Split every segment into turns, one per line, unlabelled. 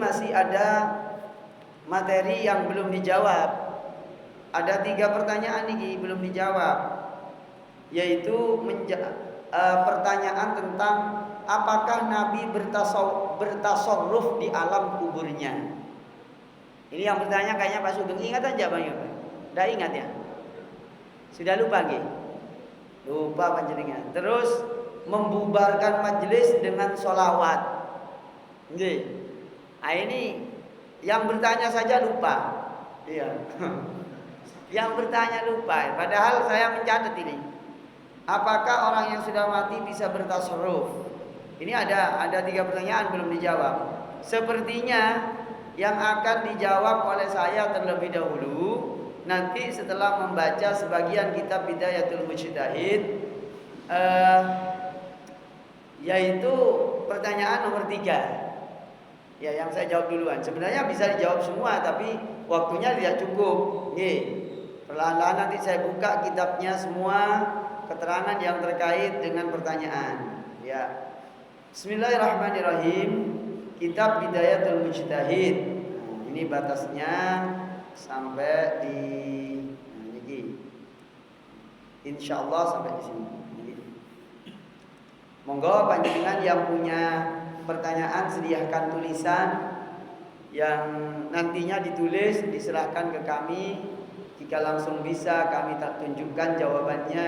masih ada materi yang belum dijawab. Ada 3 pertanyaan nih belum dijawab, yaitu pertanyaan tentang apakah Nabi bertasarruf di alam kuburnya. Ini yang bertanya kayaknya Pak Sugeng. Ingat aja Bang Yoga? Udah ingat ya? Sudah lupa nggih? Lupa panjenengan. Terus membubarkan majelis dengan sholawat. Nggih. Nah, ini yang bertanya saja lupa. Iya. Yang bertanya lupa. Padahal saya mencatat ini. Apakah orang yang sudah mati bisa bertasarruf? Ini ada 3 pertanyaan belum dijawab. Sepertinya yang akan dijawab oleh saya terlebih dahulu, nanti setelah membaca sebagian kitab Bidayatul Mujtahid, yaitu pertanyaan nomor 3. Ya, yang saya jawab duluan. Sebenarnya bisa dijawab semua, tapi waktunya tidak cukup. Nih, perlahan-lahan nanti saya buka kitabnya semua, keterangan yang terkait dengan pertanyaan. Ya. Bismillahirrahmanirrahim. Kitab Bidayatul Mujtahid. Nah, ini batasnya sampai di ini. Insyaallah sampai di sini. Monggo panjenengan yang punya pertanyaan sediakan tulisan yang nantinya ditulis diserahkan ke kami. Jika langsung bisa kami tak tunjukkan jawabannya,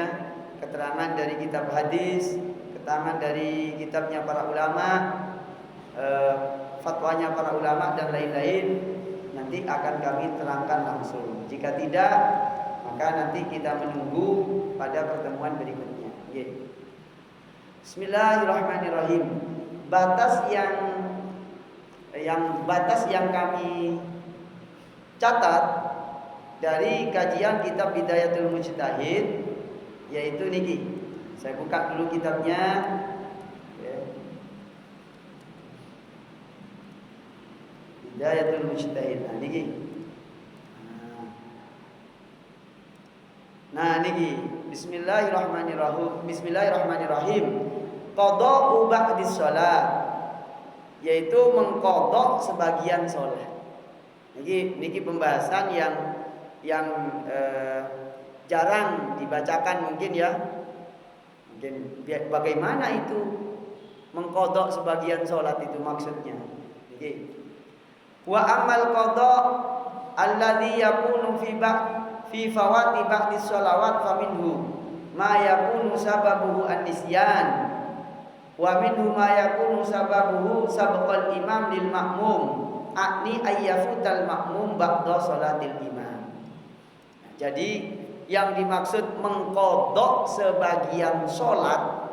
keterangan dari kitab hadis, keterangan dari kitabnya para ulama, fatwanya para ulama dan lain-lain, nanti akan kami terangkan langsung. Jika tidak, maka nanti kita menunggu pada pertemuan berikutnya. Bismillahirrahmanirrahim. Batas yang kami catat dari kajian kitab Bidayatul Mujtahid, yaitu niki. Saya buka dulu kitabnya. Bidayatul Mujtahid. Nah niki. Nah niki. Bismillahirrahmanirrahim. Qada'u ba'dis shalah, yaitu mengqadha sebagian salat. Niki pembahasan yang jarang dibacakan mungkin ya. Mungkin bagaimana itu mengqadha sebagian salat itu maksudnya. Niki. Wa amal qadha alladhi yakunu fi fawati ba'dis shalawat faminhu ma yakunu sababuhu an-nisyan wa minhu ma yakunu sababuhu sabqal imam lil makmum akni ayyafutal makmum ba'da salatil imam. Jadi yang dimaksud mengqadha sebagian salat,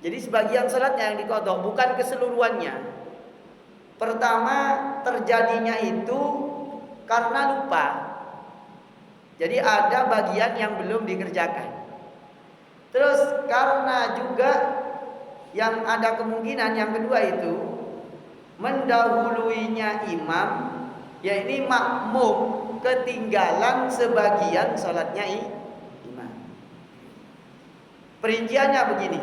jadi sebagian salatnya yang diqadha, bukan keseluruhannya. Pertama, terjadinya itu karena lupa. Jadi ada bagian yang belum dikerjakan. Terus karena juga yang ada kemungkinan yang kedua itu mendahuluinya imam, yaitu makmum ketinggalan sebagian salatnya imam. Perinciannya begini.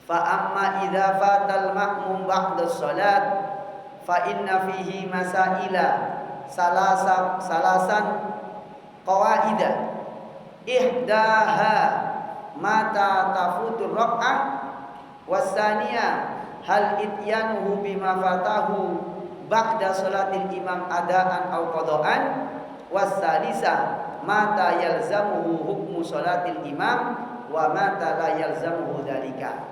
Fa amma idza fatal makmum ba'da shalat fa inna fihi masaila salasan qawaida ihdaha mata tafutur rak'ah wasaniya hal ityanuhu bima fatahu ba'da salatil imam adaan aw qadaan wasalisa mata yalzamuhu hukmu salatil imam wa mata la yalzamuhu dzalika.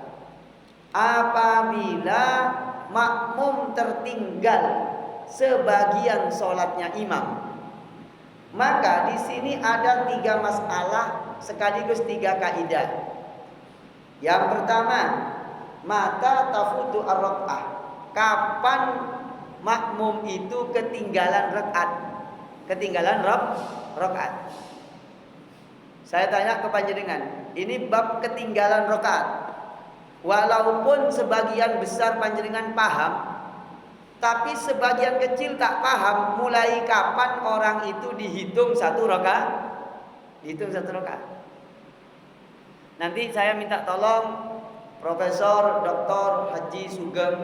Apabila makmum tertinggal sebagian salatnya imam, maka di sini ada 3 masalah sekaligus 3 kaidah. Yang pertama, mata tafutu ar-rak'ah. Kapan makmum itu ketinggalan rakaat? Ketinggalan rakaat. Saya tanya ke panjenengan, ini bab ketinggalan rakaat. Walaupun sebagian besar panjenengan paham, tapi sebagian kecil tak paham mulai kapan orang itu dihitung 1 rakaat. Dihitung 1 rakaat. Nanti saya minta tolong Profesor Dr. Haji Sugeng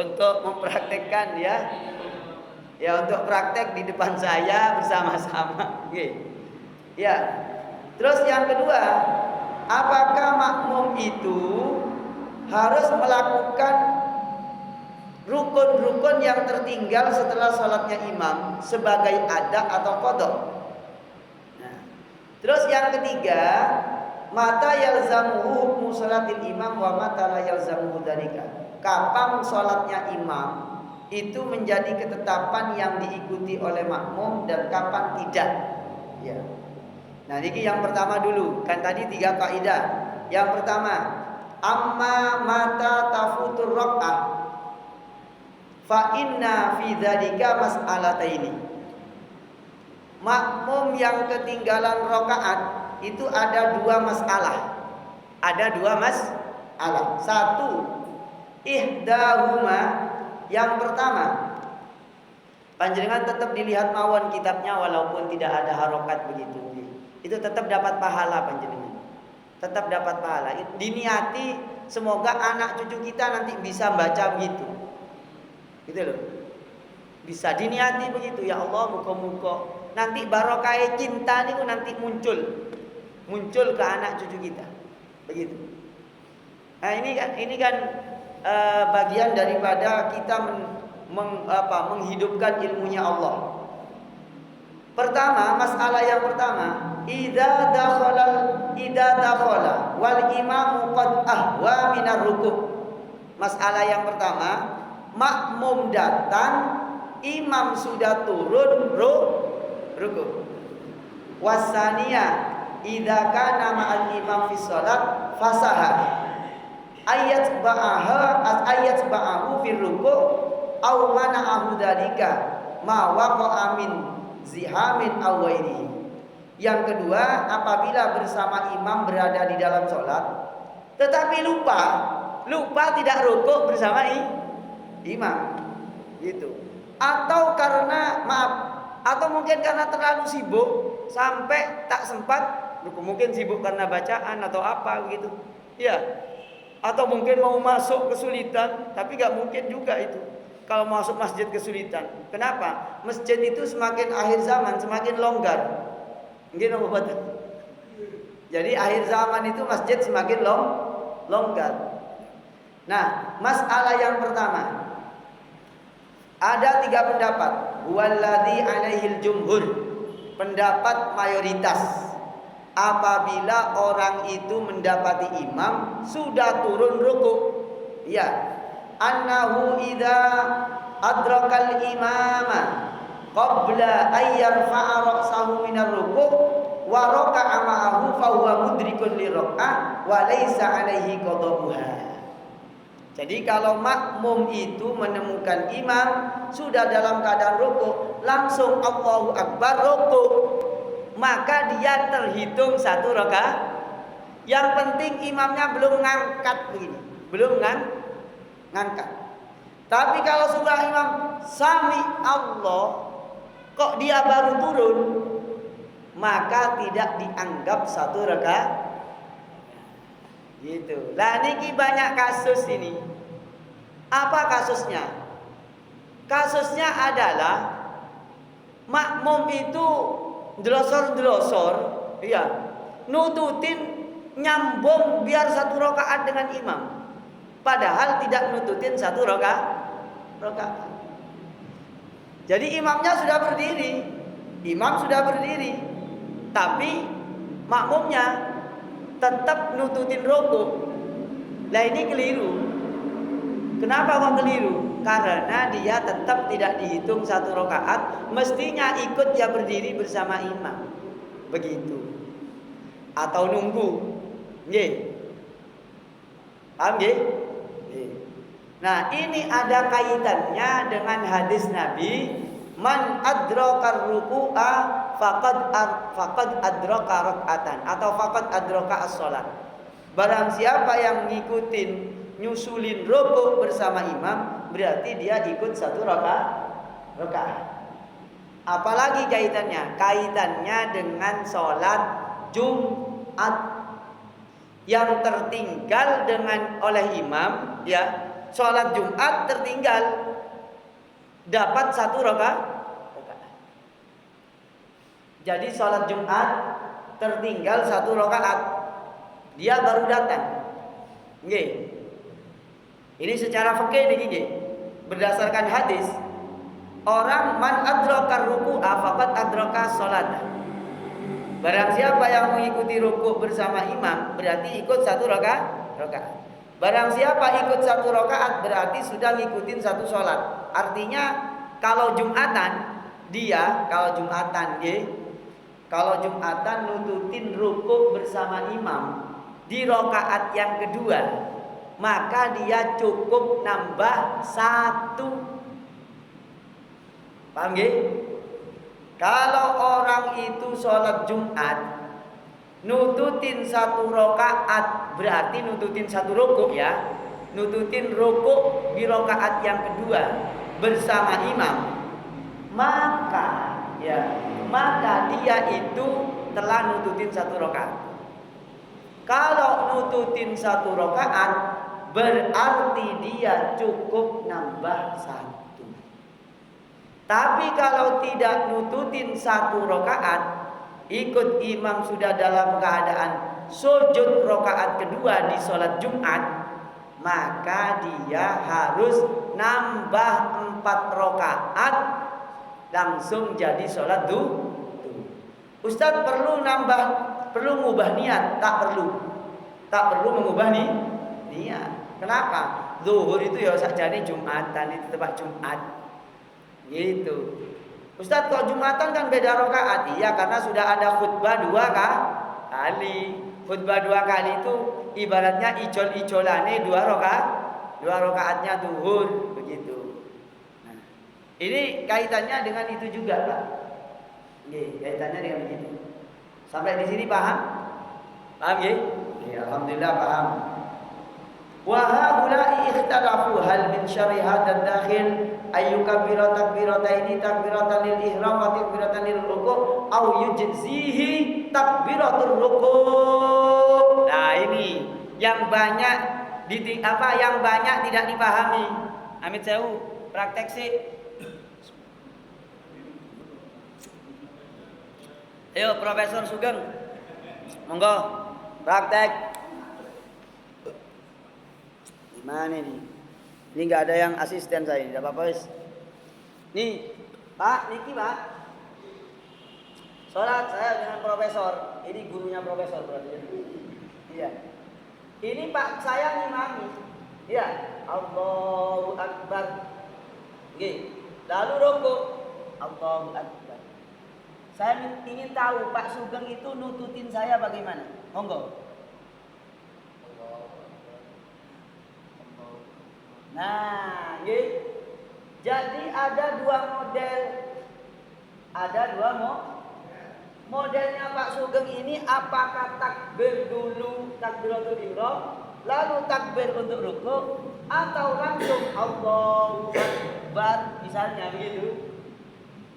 untuk mempraktekkan ya. Ya untuk praktek di depan saya bersama-sama. Ya. Terus yang kedua, apakah makmum itu harus melakukan rukun-rukun yang tertinggal setelah sholatnya imam sebagai ada atau qadha? Nah, terus yang ketiga, mata yalzamuhu hukmu sholatil imam wa mata la yalzamuhu dzalika. Kapan sholatnya imam itu menjadi ketetapan yang diikuti oleh makmum dan kapan tidak. Ya. Nah, ini yang pertama dulu. Kan tadi 3 kaidah. Yang pertama, amma mata tafutur rak'ah fa inna fi dzalika mas'alataini. Makmum yang ketinggalan rakaat itu ada 2 masalah. Ada 2 masalah. Satu, ihdahuma, yang pertama, panjenengan tetap dilihat mawon kitabnya walaupun tidak ada harokat begitu. Itu tetap dapat pahala panjenengan. Tetap dapat pahala. Diniati semoga anak cucu kita nanti bisa baca begitu. Gitu loh. Bisa diniati begitu. Ya Allah, muka-muka nanti barokah cinta niku nanti muncul ke anak cucu kita. Begitu. Nah, ini kan bagian daripada kita menghidupkan ilmunya Allah. Pertama, masalah yang pertama, idza dakhala wal imamu qad ahwa minar ruku'. Masalah yang pertama, makmum datang, imam sudah turun ruku'. Wasaniya, idza kana ma'al imam fi shalat fasaha ayat ba'ahu fil ruku' aw mana'ahu dzalika ma waqa'a min zihamin aw ghairihi. Yang kedua, apabila bersama imam berada di dalam sholat tetapi lupa tidak rukuk bersama imam gitu, atau mungkin karena terlalu sibuk sampai tak sempat rukuk, mungkin sibuk karena bacaan atau apa gitu ya. Atau mungkin mau masuk kesulitan, tapi gak mungkin juga itu. Kalau masuk masjid kesulitan. Kenapa? Masjid itu semakin akhir zaman semakin longgar. Mungkin apa betul? Jadi akhir zaman itu masjid semakin longgar. Nah, masalah yang pertama, ada 3 pendapat. Walladzi alaihil jumhur, pendapat mayoritas. Apabila orang itu mendapati imam sudah turun ruku', ya, annahu idza adrakal imama qabla ay yarfa'a ra'sahu minar ruku' wa raka'a ma'ahu fa huwa mudrikun li rak'ah wa laisa 'alaihi qada'uha. Jadi kalau makmum itu menemukan imam sudah dalam keadaan ruku', langsung Allahu Akbar ruku', maka dia terhitung 1 rakaat. Yang penting imamnya belum ngangkat begini, belum ngangkat. Tapi kalau sudah imam sami Allah, kok dia baru turun, maka tidak dianggap 1 rakaat. Gitu. Lah niki banyak kasus ini. Apa kasusnya? Kasusnya adalah makmum itu delosor, iya, nututin nyambung biar 1 rakaat dengan imam, padahal tidak nututin 1 rakaat. Jadi imam sudah berdiri, tapi makmumnya tetap nututin rukuk. Lah ini keliru. Kenapa kok keliru? Karena dia tetap tidak dihitung 1 rakaat, mestinya ikut dia berdiri bersama imam. Begitu. Atau nunggu. Nggih. Paham nggih? Nah, ini ada kaitannya dengan hadis Nabi, man adrakar ruku'a faqad adraka rak'atan atau faqad adraka as-shalat. Barang siapa yang ngikutin nyusulin rukuk bersama imam, berarti dia ikut 1 rakaat. Apalagi kaitannya? Kaitannya dengan sholat Jumat yang tertinggal oleh imam, ya. Sholat Jumat tertinggal tertinggal dapat 1 rakaat. Jadi sholat Jumat tertinggal 1 rakaat, dia baru datang. Nggih. Ini secara fikih niki nggih. Berdasarkan hadis, orang man adraka ruku'a faqad adraka shalat. Barang siapa yang mengikuti rukuk bersama imam berarti ikut 1 rakaat. Barang siapa ikut 1 rakaat berarti sudah ngikutin 1 sholat. Artinya kalau Jumatan kalau Jumatan nututin rukuk bersama imam di rakaat yang kedua, maka dia cukup nambah 1. Paham nggih? Kalau orang itu sholat Jumat nututin 1 rakaat berarti nututin 1 rukuk ya. Nututin rukuk di rakaat yang kedua bersama imam, maka dia itu telah nututin 1 rakaat. Kalau nututin 1 rakaat berarti dia cukup nambah 1. Tapi kalau tidak nututin 1 rakaat, ikut imam sudah dalam keadaan sujud rakaat kedua di sholat Jumat, maka dia harus nambah 4 rakaat langsung jadi sholat duhur. Ustaz perlu mengubah niat? Tak perlu mengubah niat. Kenapa? Zuhur itu ya sakjane Jumatan, itu tempat Jumat. Gitu. Ustaz kok Jumatan kan beda rakaat? Iya, karena sudah ada khutbah 2 kali. Khutbah 2 kali itu ibaratnya ijol-ijolane 2 rakaatnya zuhur begitu. Nah, ini kaitannya dengan itu juga, Pak. Nggih, kaitannya dengan begitu. Sampai di sini paham? Paham nggih? Ya, alhamdulillah paham. Wa haula'i ikhtalafu hal min syarri hadzal dakhil ayyukabbira takbirataini takbiratan lil ihram wa takbiratan lil ruku' au yujzihi takbiratul ruku'. Nah, ini yang banyak tidak dipahami. Amit sewu, praktek sih. Ayo Profesor Sugeng, monggo praktek. Gimana nih? Ini nggak ada yang asisten saya, tidak apa-apa wis. Nih, Pak, niki Pak. Sholat saya dengan Profesor. Ini gurunya Profesor berarti. Iya. Ini Pak saya ngimami. Iya. Allahu Akbar. Oke. Lalu rukuk. Allahu Akbar. Saya ingin tahu Pak Sugeng itu nututin saya bagaimana? Monggo. Nah, jadi ada 2 model. Modelnya Pak Sugeng ini apakah takbir dulu takbiratul ihram, lalu takbir untuk rukuk, atau langsung Allahu Akbar misalnya begitu.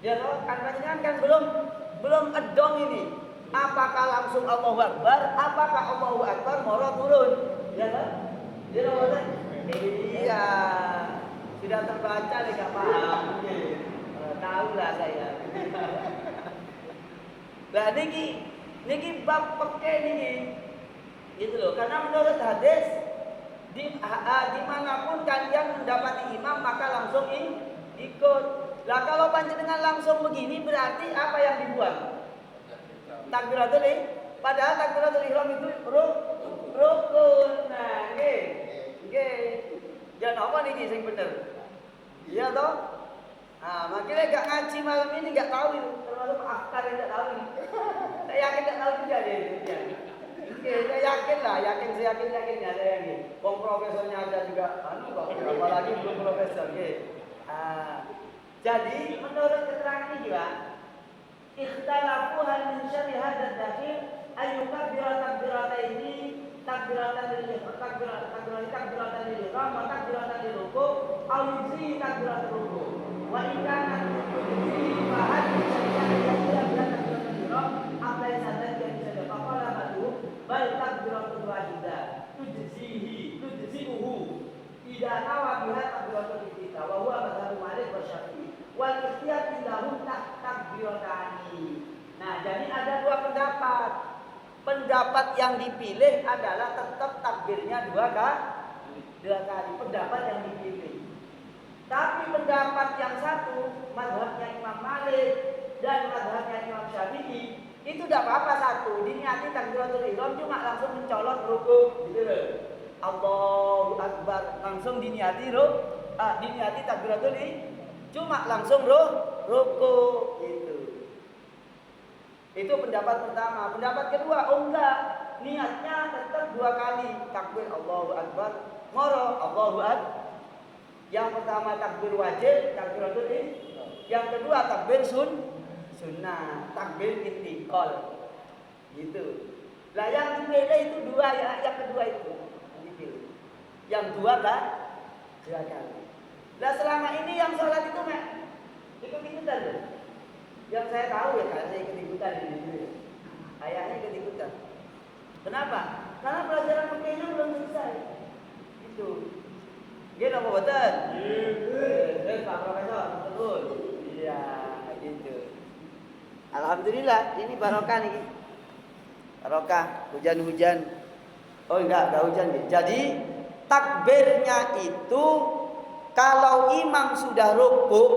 Ya toh, kan belum edong ini. Apakah langsung Allahu Akbar, apakah Allahu Akbar moro turun? Ya toh? Ya toh? Iya, sudah terbaca nih gak paham. Tahu lah saya. Nah niki bab peke niki, gitu loh. Karena menurut hadis dimanapun kalian mendapati imam maka langsung ikut. Lah kalau panjenengan langsung begini berarti apa yang dibuang? Takbiratul ihram. Padahal takbiratul ihram itu rukun. Nah, nggih. Jangan apa nih sing bener. Iya toh? Ah, makanya gak ngaji malam ini gak tahu itu. Termasuk akar yang gak tahu ini. Saya yakin gak tahu juga dia. Oke, saya yakin lah, yakinnya saya yakin. Profesornya ada juga. Apalagi belum profesor, jadi menurut keterangan ini juga, ikhtalafu hal min syarri hadzal dakhil ayyukabbira takbirataini takbiratan lil ihram wa takbiratan lil ruku' aw yujzi takbiratul ruku' wa in kana yujzi fa hadhihi syari'ah takbiratul ihram apa sadan yang bisa dipakai batu bal takbiratul wahidah tujzihi tujzihu tidak nawa biha takbiratul iftitah wa tahiyati lahu takbiratani. Nah, jadi ada dua pendapat. Pendapat yang dipilih adalah tetap takbirnya dua kali. Pendapat yang dipilih. Tapi pendapat yang satu, mazhabnya Imam Malik dan mazhabnya Imam Syafi'i, itu tidak apa-apa satu. Diniati takbiratul ihram cuma langsung mencolot rukuk, gitu loh. Allahu Akbar, langsung diniati diniati takbiratul ihram, cuma langsung rukuk, gitu. Itu pendapat pertama. Pendapat kedua, enggak, niatnya tetap dua kali takbir Allahu Akbar, moro Allahu Akbar. Yang pertama takbir wajib, takbiratul ihram. Yang kedua takbir sunnah, takbir intikal. Gitu. Lah yang dipilih itu dua, yang kedua itu dipilih. Yang dua kali. Lah selama ini yang sholat itu ikut-ikutan loh. Yang saya tahu ya, karena saya ikut-ikutan di sini. Ayahnya ikut-ikutan. Kenapa? Karena pelajaran fikihnya belum selesai. Itu. Gitu apa betul? Iya. Pak Profesor, betul. Iya, gitu. Alhamdulillah, ini barokah nih. Barokah, hujan-hujan. Oh enggak hujan nih. Jadi takbirnya itu kalau imam sudah rukuk,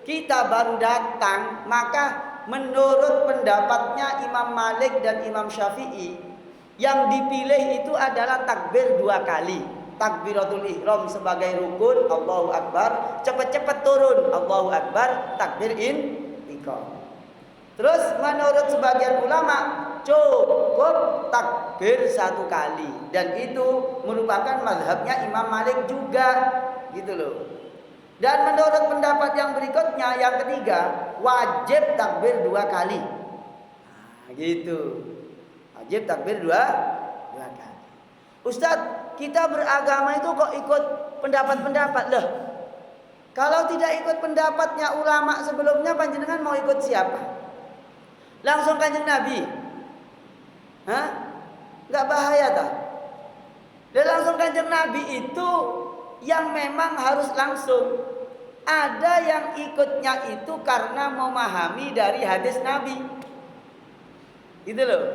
kita baru datang, maka menurut pendapatnya Imam Malik dan Imam Syafi'i, yang dipilih itu adalah takbir dua kali. Takbiratul ihram sebagai rukun, Allahu Akbar, cepat-cepat turun, Allahu Akbar, takbir intikal. Terus menurut sebagian ulama cukup takbir satu kali, dan itu merupakan mazhabnya Imam Malik juga, gitu loh. Dan menurut pendapat yang berikutnya, yang ketiga, wajib takbir dua kali. Nah, gitu. Wajib takbir dua kali. Ustadz, kita beragama itu kok ikut pendapat-pendapat loh. Kalau tidak ikut pendapatnya ulama sebelumnya, panjenengan mau ikut siapa? Langsung Kanjeng Nabi? Hah? Enggak bahaya tak? Dan langsung Kanjeng Nabi itu yang memang harus langsung. Ada yang ikutnya itu karena memahami dari hadis Nabi. Gitu loh.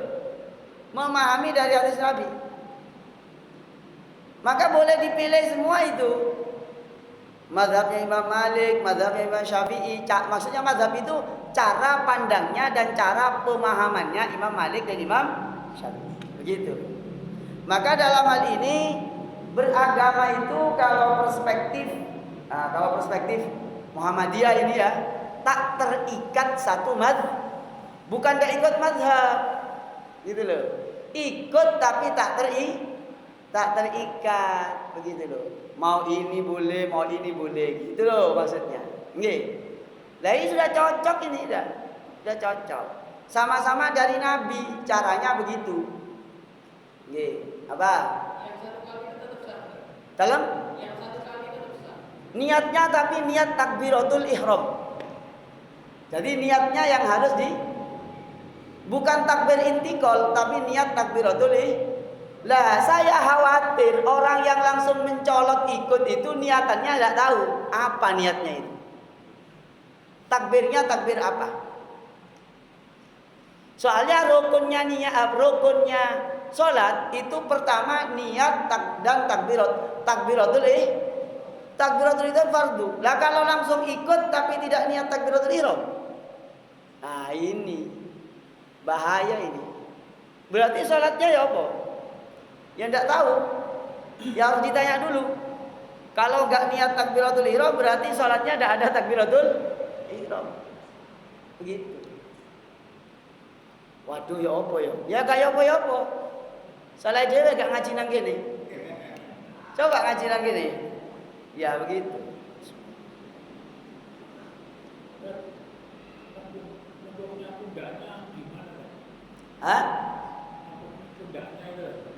Memahami dari hadis Nabi. Maka boleh dipilih semua itu. Mazhabnya Imam Malik, mazhabnya Imam Syafi'i. Maksudnya mazhab itu cara pandangnya dan cara pemahamannya Imam Malik dan Imam Syafi'i. Begitu. Maka dalam hal ini beragama itu kalau perspektif Muhammadiyah ini ya, tak terikat satu mazhab. Bukan tidak ikut mazhab. Gitu loh. Ikut tapi tak terikat, begitu loh. Mau ini boleh, mau ini boleh, gitu loh maksudnya. Nggih. Lah ini sudah cocok ini sudah cocok. Sama-sama dari Nabi, caranya begitu. Nggih. Apa? Yang satu kali tetap sah. Dalam? Yang satu kali tetap sah. Niatnya tapi niat takbiratul ihram. Jadi niatnya yang harus bukan takbir intikal, tapi niat takbiratul ihram. Lah saya khawatir orang yang langsung mencolot ikut itu niatannya tidak tahu apa niatnya itu. Takbirnya takbir apa? Soalnya rukunnya sholat itu pertama niat dan takbiratul ihram fardu. Lah kalau langsung ikut tapi tidak niat takbiratul ihram, nah ini bahaya ini. Berarti sholatnya ya apa? Yang tidak tahu, ya harus ditanya dulu. Kalau nggak niat takbiratul ihram, berarti sholatnya tidak ada takbiratul ihram. Begitu. Waduh ya apa ya? Ya gak apa. Salah dewe gak ngaji nang kene. Coba ngaji nang kene. Ya begitu. Hah?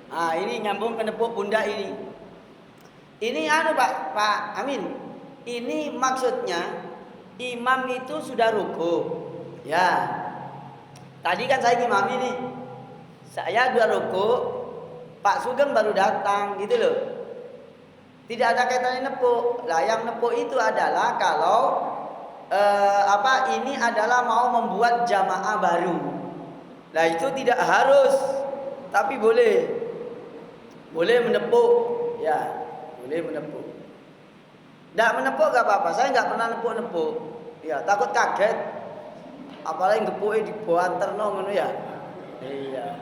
Ah, ini nyambung ke nepuk pundak ini. Ini Pak Amin. Ini maksudnya imam itu sudah ruku. Ya. Tadi kan saya imam ini. Saya sudah ruku, Pak Sugeng baru datang gitu loh. Tidak ada kaitannya nepuk. Lah yang nepuk itu adalah kalau ini adalah mau membuat jamaah baru. Nah itu tidak harus, tapi boleh menepuk, ya boleh menepuk. Tidak menepuk gak apa-apa, saya nggak pernah nepuk, ya takut kaget, apalagi ngepuknya di bawah terno ngono ya, iya,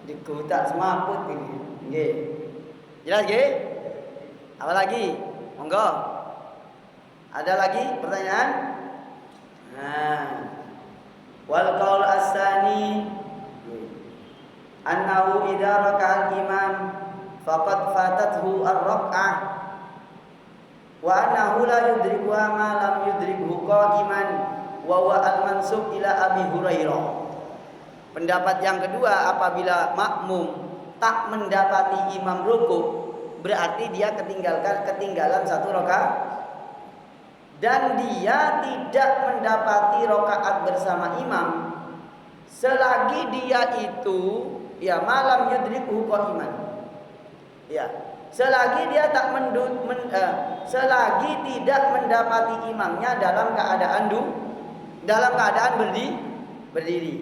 digutak semaput ini, nggih, jelas nggih? Apa lagi? Monggo. Ada lagi pertanyaan? Nah, wal qaul as-sani annahu idza raka'al imam faqad fatathu ar-rak'ah wa annahu la yudrikuha ma lam yudrikhu qa'iman wa huwa al-mansub ila Abi Hurairah. Pendapat yang kedua, apabila makmum tak mendapati imam rukuk, berarti dia ketinggalan satu rakaat dan dia tidak mendapati rakaat bersama imam selagi dia itu ya malam yudrikhu qa'iman. Ya, selagi dia selagi tidak mendapati imamnya dalam keadaan berdiri.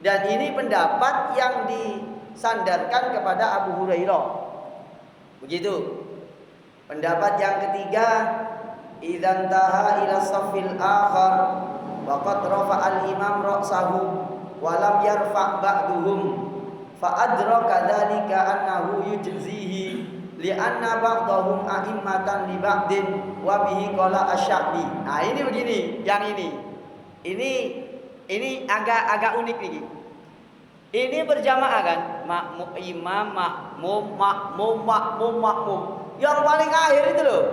Dan ini pendapat yang disandarkan kepada Abu Hurairah. Begitu. Pendapat yang ketiga, idzan taha ila safil akhar waqad rafa'al imam ra'sahu wa lam yarfa' ba'duhum fa adraka dzalika annahu yujzihi li'anna ba'dahum a'immatan li ba'din wa bihi qala asy-Sya'bi. Nah, ini begini, yang ini agak unik nih. Ini berjamaah kan, imam, makmum. Yang paling akhir itu loh.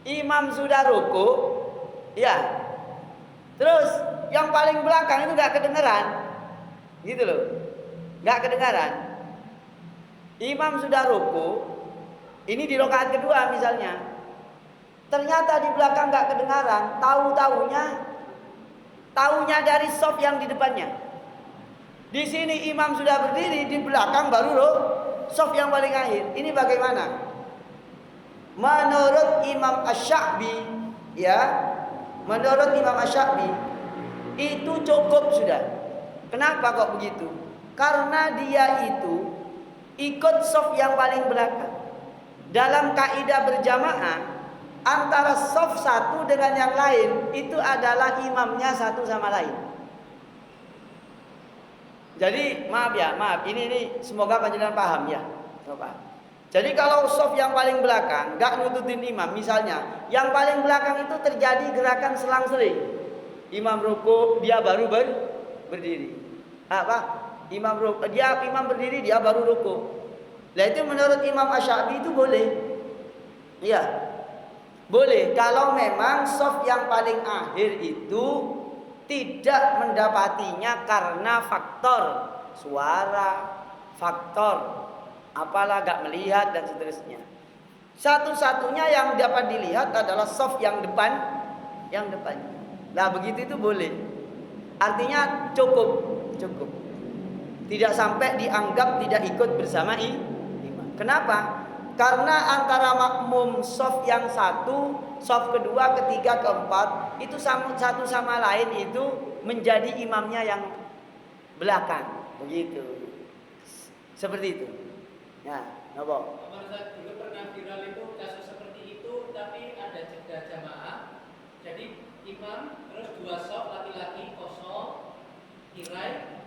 Imam sudah ruku, ya. Terus yang paling belakang itu nggak kedengeran, gitu loh, nggak kedengaran. Imam sudah ruku, ini di rakaat kedua misalnya. Ternyata di belakang nggak kedengaran, taunya dari shaf yang di depannya. Di sini imam sudah berdiri, di belakang baru shaf yang paling akhir. Ini bagaimana? Menurut Imam Asy-Sya'bi, ya, menurut Imam Asy-Sya'bi itu cukup sudah. Kenapa kok begitu? Karena dia itu ikut shaf yang paling belakang. Dalam kaidah berjamaah, antara shaf satu dengan yang lain itu adalah imamnya satu sama lain. Jadi maaf, ini semoga panjenengan paham ya. Coba. Jadi kalau shaf yang paling belakang nggak nututin imam, misalnya yang paling belakang itu terjadi gerakan selang-seling. Imam ruku, dia baru berdiri. Imam berdiri, dia baru ruku. Nah itu menurut Imam Asy-Sya'bi itu boleh. Iya. Boleh kalau memang shaf yang paling akhir itu tidak mendapatinya karena faktor suara, faktor apalah gak melihat dan seterusnya. Satu-satunya yang dapat dilihat adalah shaf yang depannya. Nah begitu itu boleh. Artinya cukup. Tidak sampai dianggap tidak ikut bersama imam. Kenapa? Karena antara makmum shaf yang satu, shaf kedua, ketiga, keempat itu satu sama lain itu menjadi imamnya yang belakang. Begitu. Seperti itu. Ya, nopo.
Dulu pernah viral itu kasus seperti itu, tapi ada jeda jamaah. Jadi imam terus dua shaf laki-laki kosong, kirai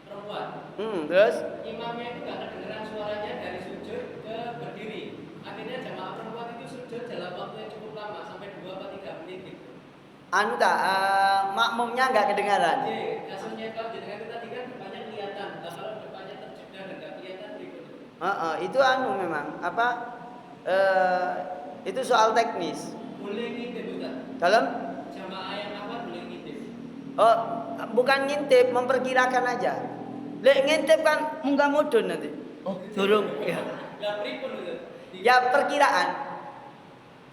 perempuan.
Terus
imamnya itu nggak kedengeran suaranya dari sujud ke berdiri. Akhirnya jamaah perempuan itu sujud dalam waktu yang cukup lama sampai 2 atau 3 menit gitu.
Makmumnya nggak kedengaran.
Iya, kasusnya kalau jenengan itu tadi kan depannya kelihatan, kalau depannya terjeda dan nggak kelihatan berikut.
Itu memang itu soal teknis.
Boleh ngintip Ustaz.
Dalam
Jamaah yang awal boleh ngintip.
Bukan ngintip, memperkirakan aja. Lek ngintip kan munggah mudun nanti. Durung ya.
Lah pripun itu?
Ya perkiraan.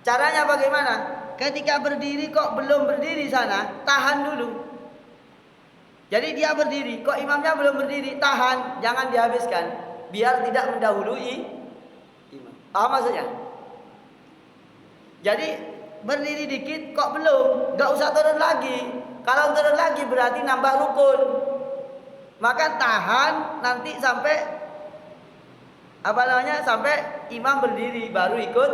Caranya bagaimana? Ketika berdiri kok belum berdiri sana, tahan dulu. Jadi dia berdiri, kok imamnya belum berdiri, tahan, jangan dihabiskan, biar tidak mendahului imam. Paham maksudnya? Jadi berdiri dikit kok belum, nggak usah turun lagi. Kalau turun lagi berarti nambah rukun. Maka tahan nanti sampai sampai imam berdiri baru ikut.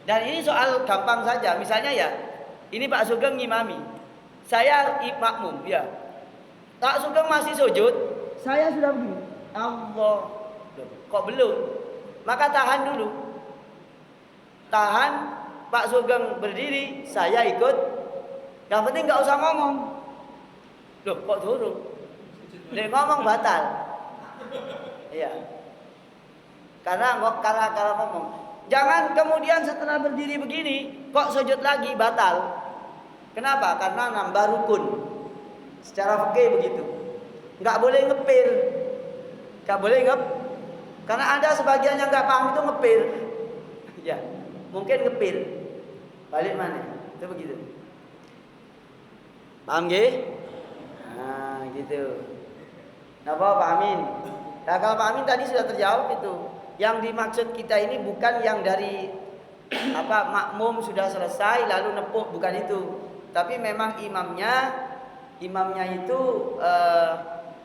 Dan ini soal gampang saja. Misalnya ya, ini Pak Sugeng ngimami, saya makmum ya. Pak Sugeng masih sujud, saya sudah begini. Allah, kok belum? Maka tahan dulu. Tahan, Pak Sugeng berdiri, saya ikut. Yang penting nggak usah ngomong. Loh, kok turun? Dia ngomong batal. Iya. Karena ngomong. Jangan kemudian setelah berdiri begini, kok sujud lagi batal. Kenapa? Karena nambah rukun. Secara fikih begitu. Nggak boleh ngepir. Karena ada sebagian yang nggak paham itu ngepir. Ya, mungkin ngepir. Balik mana? Itu begitu. Paham nggih? Nah, gitu. Nah, Pak Amin. Nah, kalau Pak Amin tadi sudah terjawab itu. Yang dimaksud kita ini bukan yang dari makmum sudah selesai lalu nepuk, bukan itu. Tapi memang imamnya itu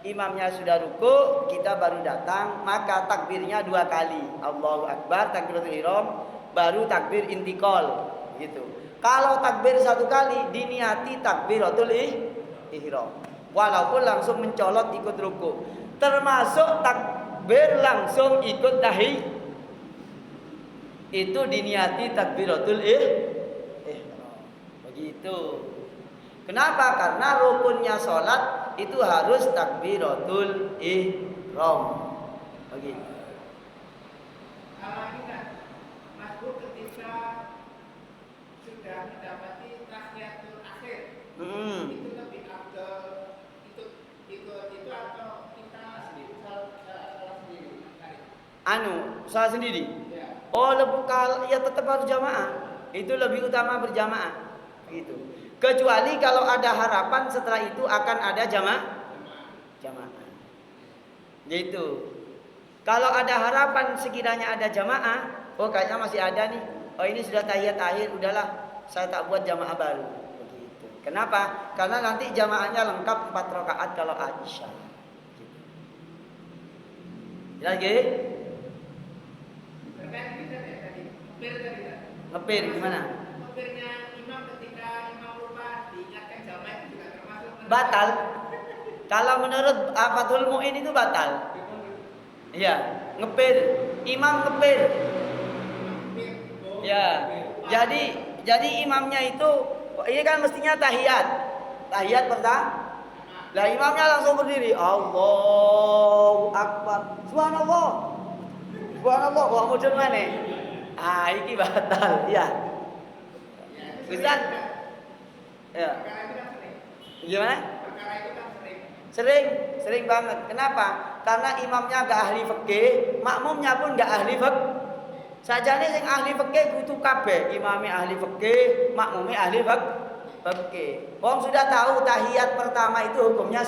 imamnya sudah ruku, kita baru datang, maka takbirnya 2 kali. Allahu Akbar, takbiratul ihram, baru takbir intikal, gitu. Kalau takbir 1 kali diniati takbiratul ihram. Walaupun langsung mencolot ikut ruku. Termasuk takbir langsung ikut tahiyat. Itu diniati takbiratul ihram. Begitu. Kenapa? Karena rukunnya sholat itu harus takbiratul ihram. Begitu.
Masbuk ketika sudah mendapati tahiyatul akhir, itu lebih afdal itu atau kita sendiri salah sendiri?
Salah sendiri.
Ya.
Oh, ya tetap harus jamaah. Itu lebih utama berjamaah. Gitu. Kecuali kalau ada harapan setelah itu akan ada jamaah. Gitu. Kalau ada harapan sekiranya ada jamaah, oh kayaknya masih ada nih. Oh ini sudah tahiyat akhir, udahlah saya tak buat jamaah baru. Begitu. Kenapa? Karena nanti jamaahnya lengkap 4 rakaat kalau Aisyah. Gitu. Lagi? Ngepir gimana?
Ngepirnya imam ketika imam lupa diingatkan jamaah itu juga termasuk
batal. Kalau menurut Fathul Mu'in itu batal. Iya, ngepir, imam ngepir. Ya. Jadi imamnya itu ini kan mestinya tahiyat. Tahiyat pertama. Lah imamnya langsung berdiri. Allahu Akbar. Subhanallah. Wah mudun mana? Iki batal. Ya. Ustaz. Ya. Gimana? Sering banget. Kenapa? Karena imamnya gak ahli fikih, makmumnya pun gak ahli fikih. Sajane sing ahli fikih kudu kabeh, imamnya ahli fikih, makmumnya ahli fikih. Wong sudah tahu tahiyat pertama itu hukumnya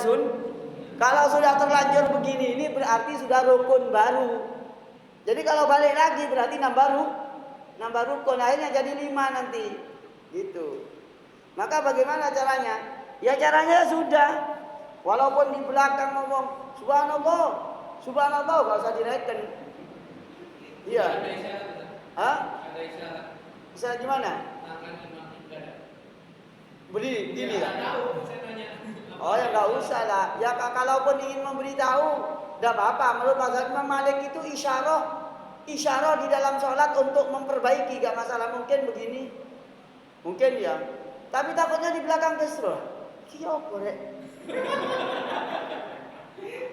Kalau sudah terlanjur begini, ini berarti sudah rukun baru. Jadi kalau balik lagi berarti nambah rukun, akhirnya jadi 5 nanti. Gitu. Maka bagaimana caranya? Ya caranya sudah. Walaupun di belakang ngomong subhanallah, gak usah direken. Iya.
Ada isyarat.
Hah?
Ada isyarat.
Isyarat gimana?
Tangan imam ibadah.
Berdiri ya?
Tahu, saya tanya.
Oh ya nggak usah lah. Ya kalaupun ingin memberitahu, tidak apa-apa. Menurut mazhab Imam Malik itu isyarah di dalam sholat untuk memperbaiki, gak masalah. Mungkin begini, mungkin ya. Tapi takutnya di belakang kesroh. Iya korek.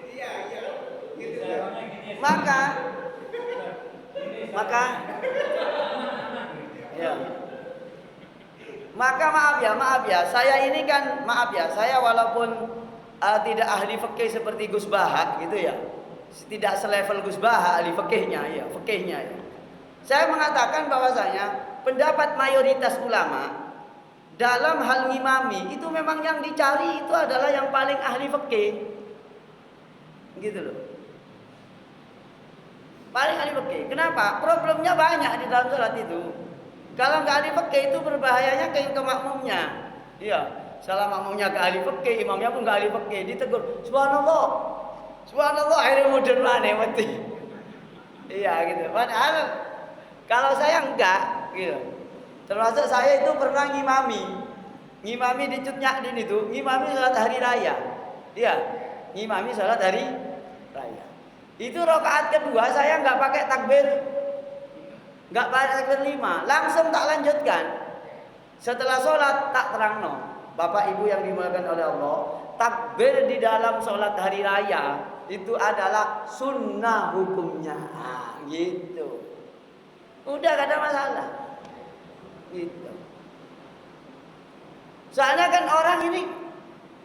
Iya. Gitu.
Maka ya. Maka maaf ya, saya ini kan saya walaupun tidak ahli fikih seperti Gus Baha gitu ya. Tidak selevel Gus Baha ahli fikihnya ya. Saya mengatakan bahwasanya pendapat mayoritas ulama dalam hal ngimami itu memang yang dicari itu adalah yang paling ahli fikih. Gitu loh. Paling ahli fikih. Kenapa? Problemnya banyak di dalam salat itu. Kalau nggak ahli fikih itu berbahayanya ke makmumnya. Iya, salah makmumnya ke ahli fikih, imamnya pun nggak ahli fikih, ditegur, subhanallah, subhanallah, akhirnya modern mana mati. Iya gitu. Padahal kalau saya enggak, gitu. Termasuk saya itu pernah ngimami di Cutnyadin itu, ngimami salat hari raya. Iya, ngimami salat hari raya. Itu rakaat kedua saya nggak pakai takbir. Nggak pakai takbir 5, langsung tak lanjutkan. Setelah sholat tak terangno, Bapak Ibu yang dimuliakan oleh Allah, takbir di dalam sholat hari raya itu adalah sunnah hukumnya, gitu. Udah gak ada masalah, gitu. Soalnya kan orang ini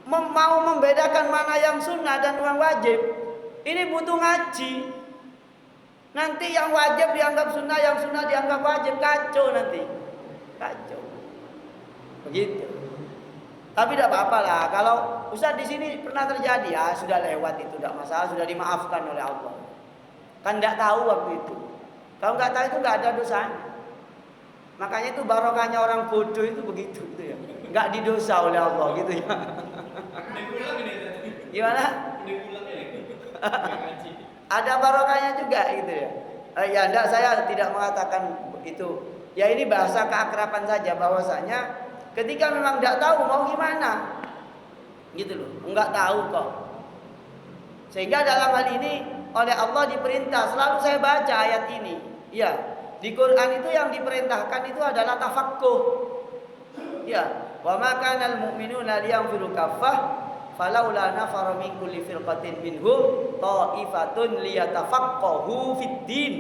mau membedakan mana yang sunnah dan yang wajib. Ini butuh ngaji. Nanti yang wajib dianggap sunnah, yang sunnah dianggap wajib, kacau nanti. Kacau. Begitu. Tapi tidak apa-apa lah. Kalau Ustaz di sini pernah terjadi, ya sudah lewat itu, tidak masalah, sudah dimaafkan oleh Allah. Kan tidak tahu waktu itu. Kalau nggak tahu itu nggak ada dosanya. Makanya itu barokahnya orang bodoh itu begitu, gitu ya. Nggak didosa oleh Allah, gitu ya. Gimana? Ada barokahnya juga gitu ya. Ya enggak, saya tidak mengatakan itu. Ya ini bahasa keakraban saja, bahwasanya ketika memang enggak tahu mau gimana. Gitu loh. Enggak tahu kok. Sehingga dalam hal ini oleh Allah diperintah, selalu saya baca ayat ini. Ya, di Quran itu yang diperintahkan itu adalah tafakkuh. Ya, wa ma kana al-mu'minuna liyanfiru kaffah falaula nafara min kulli firqatin minhum ta'ifatun liyatafaqahu fid din.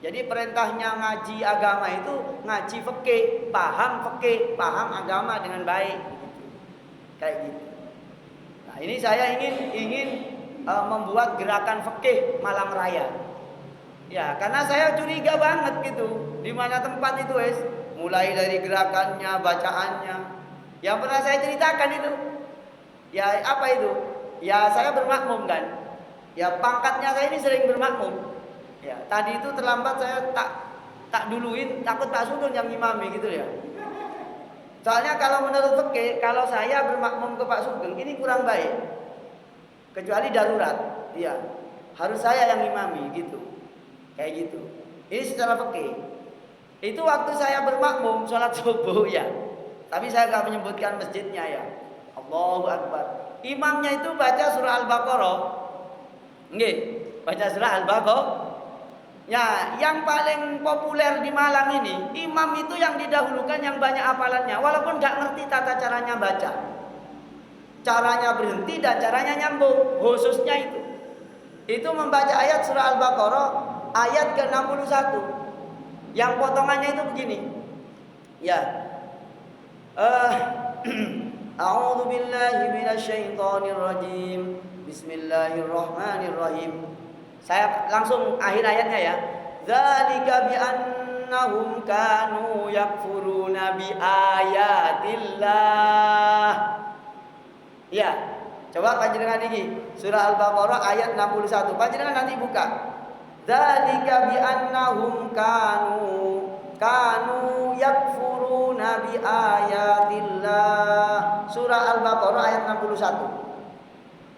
Jadi perintahnya ngaji agama itu ngaji fikih, paham agama dengan baik. Kayak gitu. Nah, ini saya ingin membuat gerakan fikih malam raya. Ya, karena saya curiga banget gitu. Di mana tempat itu, wes? Mulai dari gerakannya, bacaannya. Yang pernah saya ceritakan itu. Ya apa itu? Ya saya bermakmum kan. Ya pangkatnya saya ini sering bermakmum. Ya tadi itu terlambat saya tak duluin, takut Pak Sugeng yang ngimami gitu ya. Soalnya kalau menurut fikih, kalau saya bermakmum ke Pak Sugeng ini kurang baik. Kecuali darurat. Ya harus saya yang ngimami gitu. Kayak gitu. Ini secara fikih. Itu waktu saya bermakmum sholat subuh ya. Tapi saya nggak menyebutkan masjidnya ya. Allahu Akbar. Imamnya itu baca surah Al-Baqarah. Nggih, baca surah Al-Baqarah. Ya, yang paling populer di Malang ini, imam itu yang didahulukan yang banyak hafalannya, walaupun nggak ngerti tata caranya baca. Caranya berhenti dan caranya nyambung, khususnya itu. Itu membaca ayat surah Al-Baqarah ayat ke-61. Yang potongannya itu begini. Ya. A'udzu billahi minasyaitonir rajim. Bismillahirrahmanirrahim. Saya langsung akhir ayatnya ya. Dzalika bi annahum kanu yakfuruna bi ayatillah. Ya, coba panjenengan ini surah Al-Baqarah ayat 61. Panjenengan nanti buka. Dzalika bi annahum kanu yakfuruna bi ayatillah. Surah Al-Baqarah ayat 61.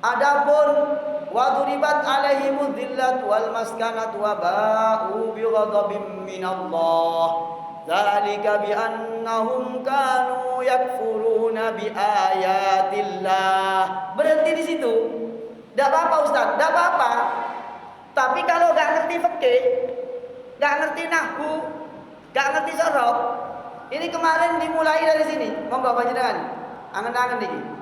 Adapun wa duribat alaihimud dhillat wal maskanatu wa ba'u bi ghadabin minallah. Dzalika bi annahum kanu yakfuruna bi ayatillah. Berhenti di situ. Enggak apa-apa Ustaz, enggak apa-apa. Tapi kalau enggak ngerti fikih, enggak ngerti nahwu, enggak ngerti sorof, ini kemarin dimulai dari sini. Monggo panjenengan. Angen-angen iki.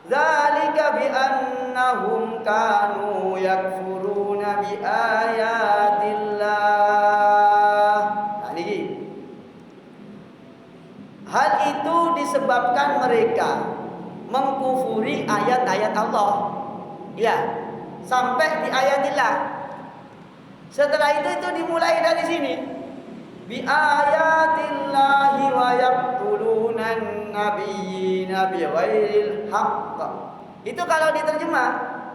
Dzalika bi annahum kanu yakfuruna bi ayatillah. Nah niki. Hal itu disebabkan mereka mengkufuri ayat-ayat Allah. Ya, sampai di ayatillah. Setelah itu dimulai dari sini. Bi ayatillahi wa yaqtulunan nabiyina bi ghairil haqq. Itu kalau diterjemah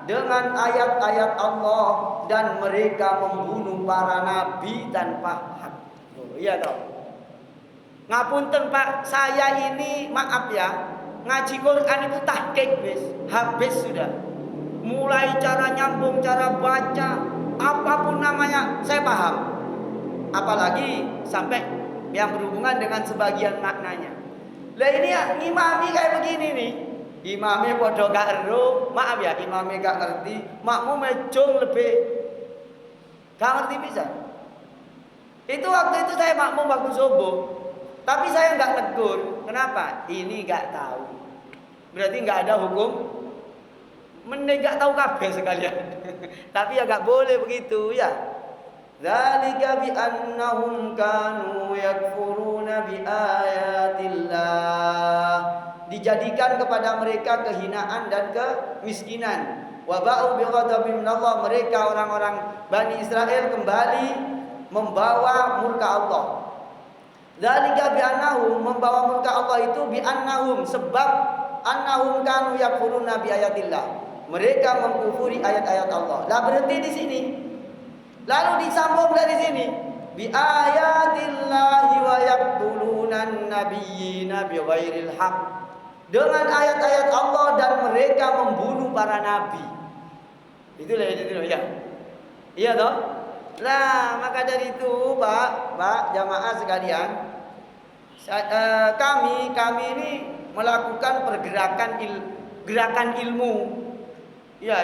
dengan ayat-ayat Allah dan mereka membunuh para nabi tanpa hak. Iya toh. Ngapunten Pak, saya ini maaf ya, ngaji Quran itu tahqiq habis sudah. Mulai cara nyambung, cara baca, apapun namanya saya paham. Apalagi sampai yang berhubungan dengan sebagian maknanya. Lah ini ya ngimami kayak begini nih. Imamnya podo gak ero, maaf ya, imamnya gak ngerti, makmum mejung lebih gak ngerti bisa. Itu waktu itu saya makmum waktu subuh, tapi saya nggak negur. Kenapa? Ini nggak tahu. Berarti nggak ada hukum. Mending nggak tahu kabeh sekalian. Tapi ya nggak boleh begitu ya. Dzalika bi annahum kanu yakfuruna bi ayatillah. Dijadikan kepada mereka kehinaan dan kemiskinan. Wa ba'u bi ghadabin minallah, mereka orang-orang Bani Israel kembali membawa murka Allah. Dzalika bi annahum, membawa murka Allah itu bi annahum, sebab annahum kanu yakfuruna bi ayatillah. Mereka mengkufuri ayat-ayat Allah. Lah berhenti di sini. Lalu disambung dari sini. Bi ayatillahi wa yaqtulunan nabiyyina bi ghairil haq. Dengan ayat-ayat Allah dan mereka membunuh para nabi. Itulah itu ya. Iya toh? Nah, maka dari itu, Pak, jamaah sekalian, kami ini melakukan gerakan ilmu, ya,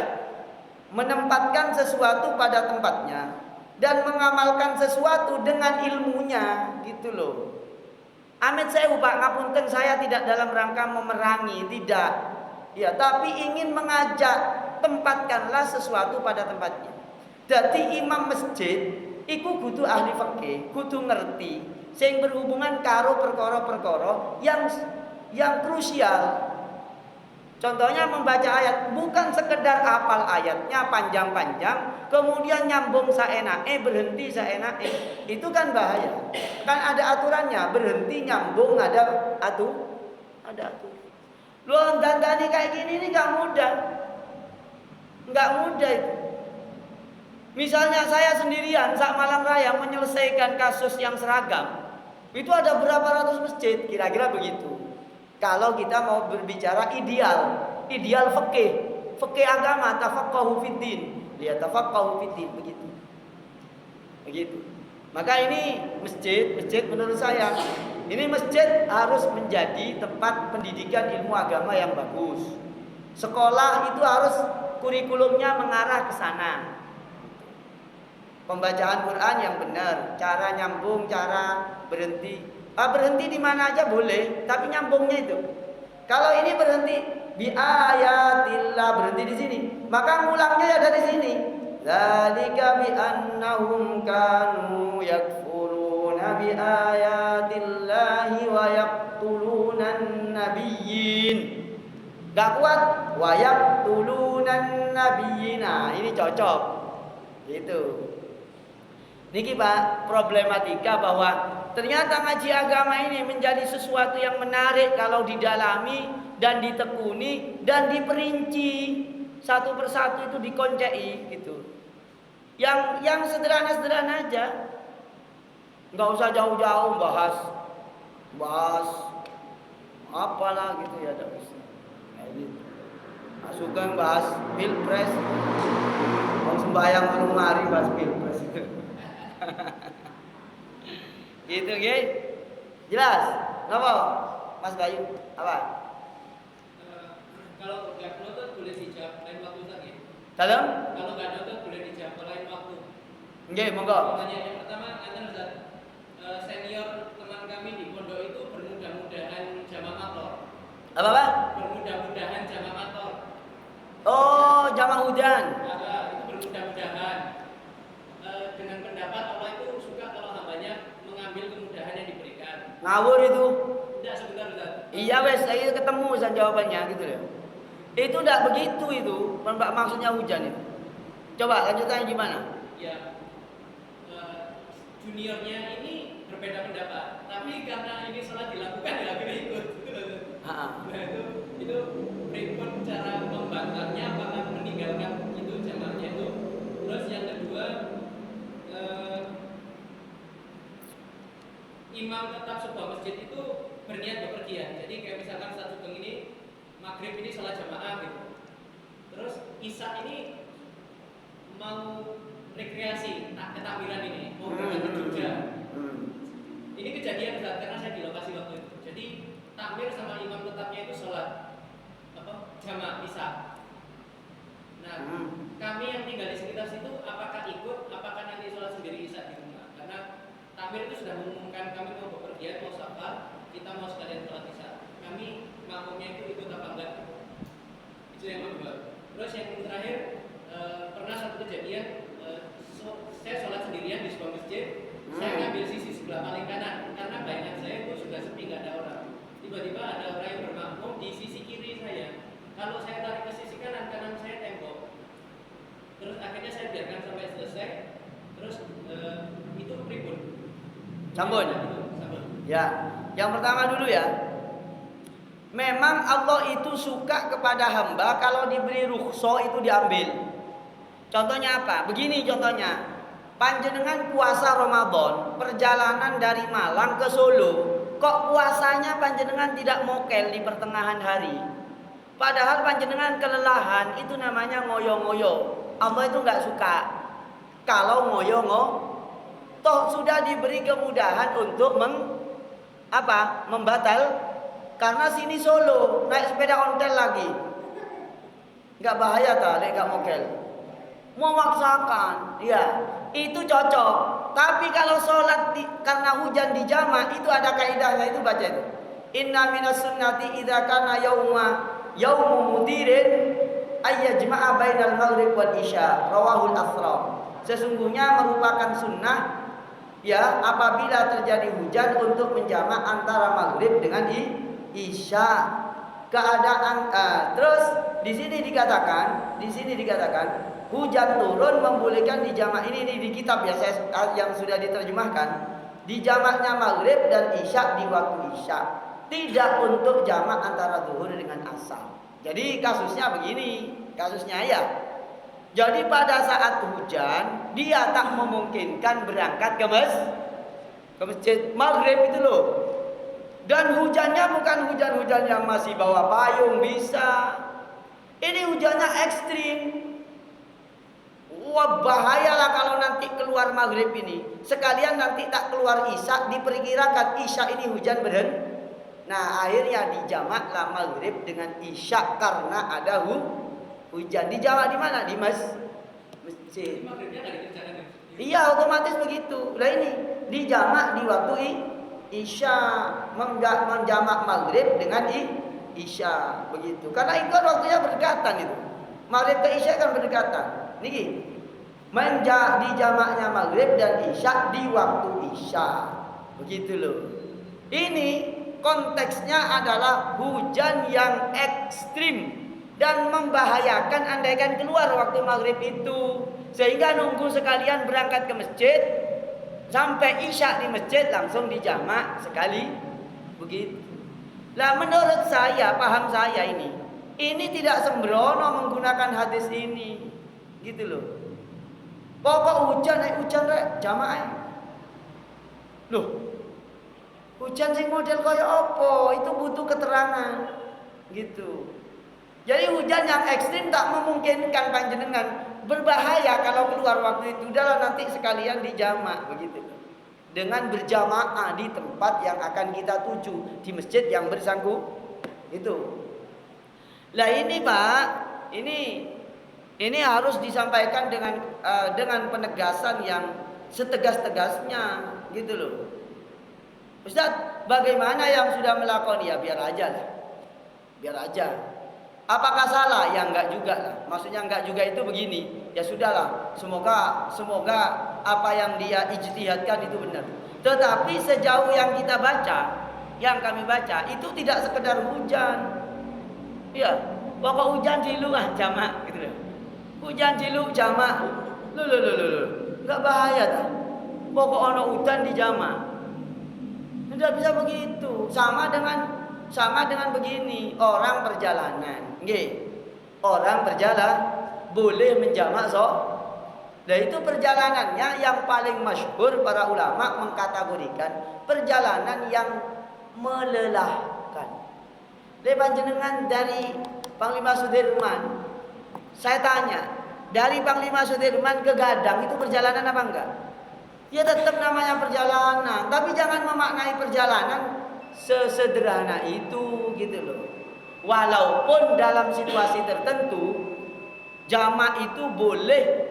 menempatkan sesuatu pada tempatnya dan mengamalkan sesuatu dengan ilmunya, gitu loh. Amit sewu Pak, ngapunten, saya tidak dalam rangka memerangi, tidak, ya, tapi ingin mengajak, tempatkanlah sesuatu pada tempatnya. Jadi imam masjid iku kudu ahli fikih, kudu ngerti sing berhubungan karo perkara-perkara yang krusial. Contohnya membaca ayat, bukan sekedar hafal ayatnya panjang-panjang kemudian nyambung saenake, berhenti saenake. Itu kan bahaya. Kan ada aturannya, berhenti nyambung ada aturan. Lu dandani kayak gini ini enggak mudah. Enggak mudah itu. Misalnya saya sendirian saat Malang Raya menyelesaikan kasus yang seragam, itu ada berapa ratus masjid, kira-kira begitu. Kalau kita mau berbicara ideal fikih agama, tafaqahu fiddin, tafaqahu fiddin, begitu. Maka ini masjid menurut saya, ini masjid harus menjadi tempat pendidikan ilmu agama yang bagus. Sekolah itu harus kurikulumnya mengarah ke sana. Pembacaan Quran yang benar, cara nyambung, cara berhenti. Berhenti di mana aja boleh, tapi nyambungnya itu. Kalau ini berhenti bi ayatillah, berhenti di sini, maka ngulangnya ya dari sini. Dzalika bi annahum kanu yakfuruna bi ayatillahi wa yaqtulunan nabiyyin. Gak kuat, wa yaqtulunan nabiyyina. Ini cocok. Gitu. Niki Pak, problematika bahwa ternyata ngaji agama ini menjadi sesuatu yang menarik kalau didalami dan ditekuni dan diperinci satu persatu, itu dikoncei gitu. Yang sederhana-sederhana aja, nggak usah jauh-jauh bahas apalah gitu ya, ada usah. Nah, gitu. Suka bahas pilpres, mau sembahyang mari bahas pilpres. Gitu, Ge? Jelas? Kenapa? Mas Bayu, apa?
Kalau nggak nonton boleh dijawab lain waktu lagi.
Kalau
nggak nonton boleh dijawab lain waktu.
Nggih, monggo.
Yang pertama, Ustaz, senior teman kami di pondok itu bermudah-mudahan jamaah motor.
Apa?
Bermudah-mudahan jamaah motor.
Oh, jamaah hujan.
Itu bermudah-mudahan. Dengan pendapat Allah itu suka kalau hambanya mengambil kemudahan yang diberikan.
Ngawur itu.
Tidak, sebentar Ustaz.
Iya wes, saya ketemu jawabannya gitu loh. Itu tidak begitu itu, maksudnya hujan itu. Coba lanjutannya gimana?
Ya, juniornya ini berbeda pendapat, tapi karena ini salah dilakukan ya akhirnya ikut. Nah itu berikut cara membantahnya, apakah meninggalkan itu jamaahnya itu. Terus yang kedua, imam tetap sebuah masjid itu berniat bepergian. Jadi kayak misalkan Ustaz Sugeng ini maghrib ini sholat jamaah gitu. Terus isya ini mau rekreasi, ketakbiran ini, mau berangkat ke Jogja. Ini kejadian Ustaz, karena saya di lokasi waktu itu. Jadi takbir sama imam tetapnya itu sholat jamaah isya. Nah, kami yang tinggal di sekitar situ apakah ikut, apakah nanti sholat sendiri isya di rumah? Karena takbir itu sudah mengumumkan kami mau bepergian, mau safar, kita mau sekalian sholat isya. Kami makmumnya itu ikut apa enggak? Itu yang kedua. Terus yang terakhir, pernah satu kejadian, saya sholat sendirian di sebuah masjid. Saya ngambil sisi sebelah paling kanan karena bayangan saya itu sudah sepi, nggak ada orang. Tiba-tiba ada orang yang bermakmum di sisi kiri saya. Kalau saya tarik ke sisi kanan, kanan saya tembok. Terus akhirnya saya biarkan sampai selesai. Terus itu pribun.
Sambun. Ya, yang pertama dulu ya. Memang Allah itu suka kepada hamba kalau diberi rukhsah itu diambil. Contohnya apa? Begini contohnya. Panjenengan puasa Ramadan, perjalanan dari Malang ke Solo. Kok puasanya panjenengan tidak mokel di pertengahan hari? Padahal panjenengan kelelahan, itu namanya ngoyo-ngoyo. Allah itu nggak suka kalau ngoyo-ngoyo. Toh sudah diberi kemudahan untuk membatal. Karena sini Solo, naik sepeda ontel lagi. Nggak bahaya tak, nggak mokel. Memaksakan, ya itu cocok. Tapi kalau sholat karena hujan di jama, itu ada kaidahnya, itu baca itu. Inna minas sunnati idza kana yaumu mudirin ayyajma'a bainal maghrib wal isya, rawahul Athram. Sesungguhnya merupakan sunnah ya apabila terjadi hujan untuk menjamak antara maghrib dengan isya. Keadaan terus di sini dikatakan hujan turun membolehkan di jamak ini di kitab ya saya yang sudah diterjemahkan, di jamaknya maghrib dan isya di waktu isya, tidak untuk jamak antara zuhur dengan asar. Jadi kasusnya begini, kasusnya ya. Jadi pada saat hujan dia tak memungkinkan berangkat ke masjid maghrib itu loh. Dan hujannya bukan hujan-hujan yang masih bawa payung bisa. Ini hujannya ekstrim. Wah bahayalah kalau nanti keluar maghrib ini. Sekalian nanti tak keluar isya, diperkirakan isya ini hujan berhenti. Nah akhirnya dijamaklah maghrib dengan isya karena ada hujan. Dijamak di mana? Di masjid. Iya otomatis begitu. Lah ini dijamak di waktu isya, menjamak maghrib dengan isya begitu. Karena itu waktunya berdekatan itu. Maghrib ke isya kan berdekatan. Niki dijamaknya maghrib dan isya di waktu isya. Begitu loh. Ini konteksnya adalah hujan yang ekstrim dan membahayakan andaikan keluar waktu maghrib itu. Sehingga nunggu sekalian berangkat ke masjid, sampai isya di masjid langsung dijamak sekali begitu. Lah menurut saya, paham saya ini tidak sembrono menggunakan hadis ini, gitu loh. Pokok hujan jamaah. Loh, hujan sing model kaya apa? Itu butuh keterangan, gitu. Jadi hujan yang ekstrim tak memungkinkan panjenengan, berbahaya kalau keluar waktu itu. Udahlah nanti sekalian dijamak begitu. Dengan berjamaah di tempat yang akan kita tuju, di masjid yang bersangkut itu. Lah ini Pak, ini harus disampaikan dengan penegasan yang setegas-tegasnya gitu loh. Ustaz, bagaimana yang sudah melakukan? Ya biar aja lah. Biar aja. Apakah salah? Ya enggak juga lah. Maksudnya enggak juga itu begini. Ya sudahlah. Semoga apa yang dia ijtihadkan itu benar. Tetapi sejauh yang kita baca, yang kami baca itu tidak sekedar hujan. Ya, pokok hujan dilu jamak gitu loh. Hujan dilu jamak. Loh. Enggak bahaya tak? Pokok ono hujan di jamak. Tidak bisa begitu. Sama dengan begini, orang perjalanan. Nggih. Orang berjalan boleh menjamak Nah itu perjalanannya yang paling masyhur para ulama mengkategorikan perjalanan yang melelahkan. Panjenengan dari Panglima Sudirman, saya tanya, dari Panglima Sudirman ke Gadang itu perjalanan apa enggak? Ya tetap namanya perjalanan, tapi jangan memaknai perjalanan sesederhana itu gitu loh. Walaupun dalam situasi tertentu jamak itu boleh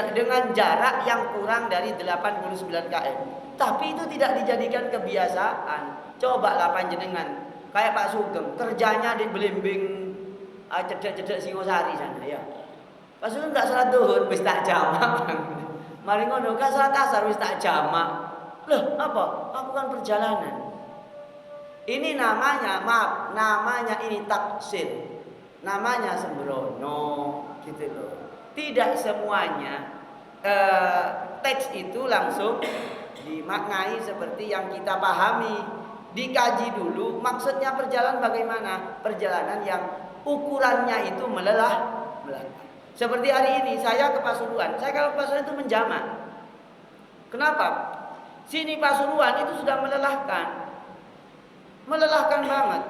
dengan jarak yang kurang dari 89 km. Tapi itu tidak dijadikan kebiasaan. Cobalah panjenengan kayak Pak Sugeng, kerjanya di Belimbing cedek-cedek Singosari sana ya. Pak Sugeng enggak salat zuhur wis tak jamak. Mari ngono ka salat asar wis tak jamak. Loh, apa? Aku kan perjalanan. Ini namanya, maaf, namanya ini taksir. Namanya sembrono gitu loh. Tidak semuanya teks itu langsung dimaknai seperti yang kita pahami. Dikaji dulu maksudnya perjalanan bagaimana? Perjalanan yang ukurannya itu melelahkan. Seperti hari ini saya ke Pasuruan. Saya kalau ke Pasuruan itu menjamak. Kenapa? Sini Pasuruan itu sudah melelahkan. Melelahkan banget.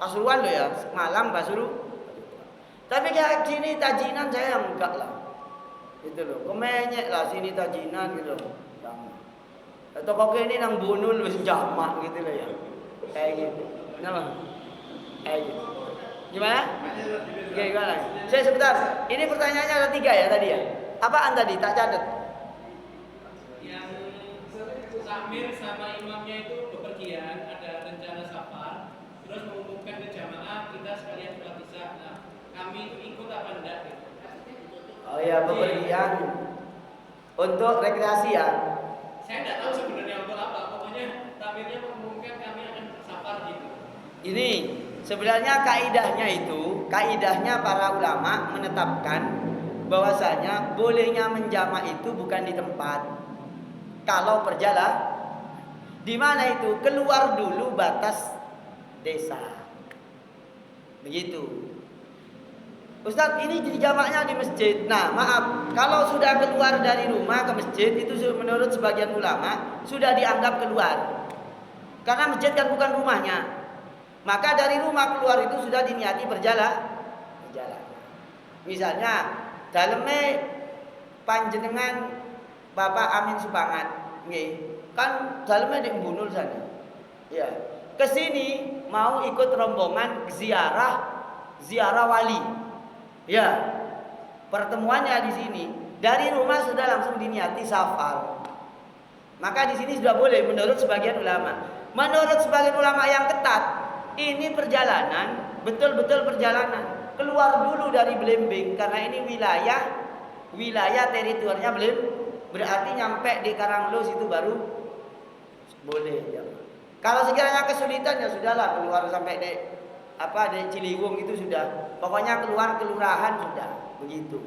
Pasuruan loh ya, Malang, Pasuruan. Tapi kayak sini Tajinan saya enggak lah. Gitu loh. Kemenyek lah sini Tajinan gitu loh. Atau kok ini nang bunul wis jamak gitu loh ya. Kayak gitu. Kenapa? Kayak gitu. Gimana? Oke, gimana? Saya sebentar. Ini pertanyaannya ada 3 ya tadi ya. Apaan tadi? Tak catat.
Yang Samir sama imamnya itu bepergian, ada rencana safar, terus mengumumkan ke jamaah kita sekalian sholat isya. Nah, kami itu ikut apa enggak?
Oh ya, bepergian untuk rekreasi ya.
Saya nggak tahu sebenarnya untuk apa. Pokoknya takmirnya mengumumkan kami akan safar gitu.
Ini sebenarnya kaidahnya para ulama menetapkan bahwasanya bolehnya menjamak itu bukan di tempat. Kalau perjalanan, di mana itu keluar dulu batas desa. Begitu. Ustadz, ini jadi jamaknya di masjid. Nah, maaf, kalau sudah keluar dari rumah ke masjid itu menurut sebagian ulama sudah dianggap keluar. Karena masjid kan bukan rumahnya. Maka dari rumah keluar itu sudah diniati berjalan. Misalnya, daleme panjenengan Bapak Amin Supangat, nggih. Kan daleme di Mbunul sana. Ya. Ke sini mau ikut rombongan ziarah wali. Ya, pertemuannya di sini. Dari rumah sudah langsung diniati safar. Maka di sini sudah boleh menurut sebagian ulama. Menurut sebagian ulama yang ketat, ini perjalanan, betul-betul perjalanan. Keluar dulu dari Belimbing karena ini wilayah teritorinya belum. Berarti nyampe di Karanglus itu baru boleh. Ya. Kalau sekiranya kesulitan ya sudahlah keluar sampai di Ciliwung itu sudah. Pokoknya keluar kelurahan sudah begitu.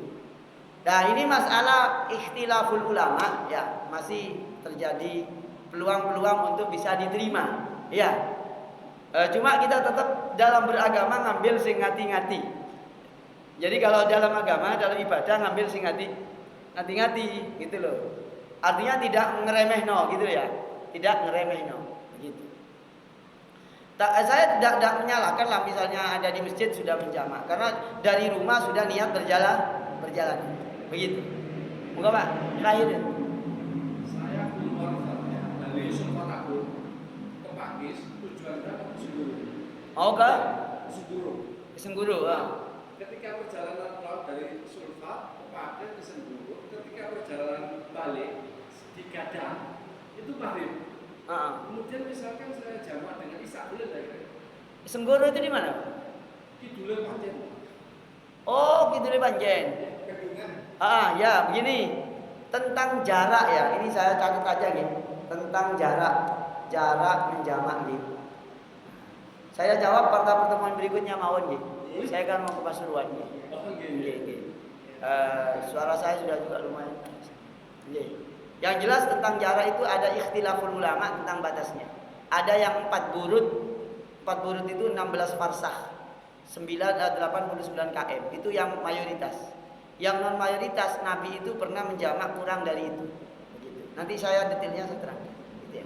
Nah ini masalah ikhtilaful ulama ya, masih terjadi peluang-peluang untuk bisa diterima. Ya. Cuma kita tetap dalam beragama ngambil sing ngati-ngati. Jadi kalau dalam agama, dalam ibadah ngambil sing ngati-ngati gitu loh. Artinya tidak ngeremehno gitu ya. Tidak ngeremehno begitu. Saya tidak menyalahkan lah misalnya ada di masjid sudah menjamak karena dari rumah sudah niat berjalan begitu. Moga Pak terakhir.
Saya keluar dari Sultan Agung ke Pakis tujuannya ke Sengguru.
Oh ke
Sengguru.
Sengguru.
Ketika perjalanan pulang dari Sulfat ke Pakis ke Sengguru, ketika perjalanan balik di Gadang itu maghrib. Kemudian misalkan saya jamak dengan Isya boleh enggak?
Sengguru itu di mana?
Kidule Panjen.
Oh, Kidule Panjen.
Kedungan.
Ya, begini. Tentang jarak ya. Ini saya catat aja nih. Tentang jarak menjamak gitu. Saya jawab pada pertemuan berikutnya mawon nggih. Saya kan mau ke Pasuruan nggih.
Oh nggih.
Suara saya sudah juga lumayan. Nggih. Yang jelas tentang jarak itu ada ikhtilaful ulama tentang batasnya. Ada yang 4 burud itu 16 farsakh, 89 km. Itu yang mayoritas. Yang non mayoritas Nabi itu pernah menjamak kurang dari itu. Begitu. Nanti saya detailnya saya terangkan. Gitu ya.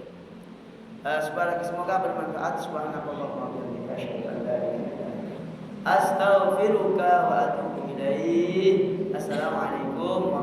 Semoga bermanfaat. Subhanallahumma wa bihamdika asyhadu an la ilaha illa anta astaghfiruka wa atubu ilaik. Assalamualaikum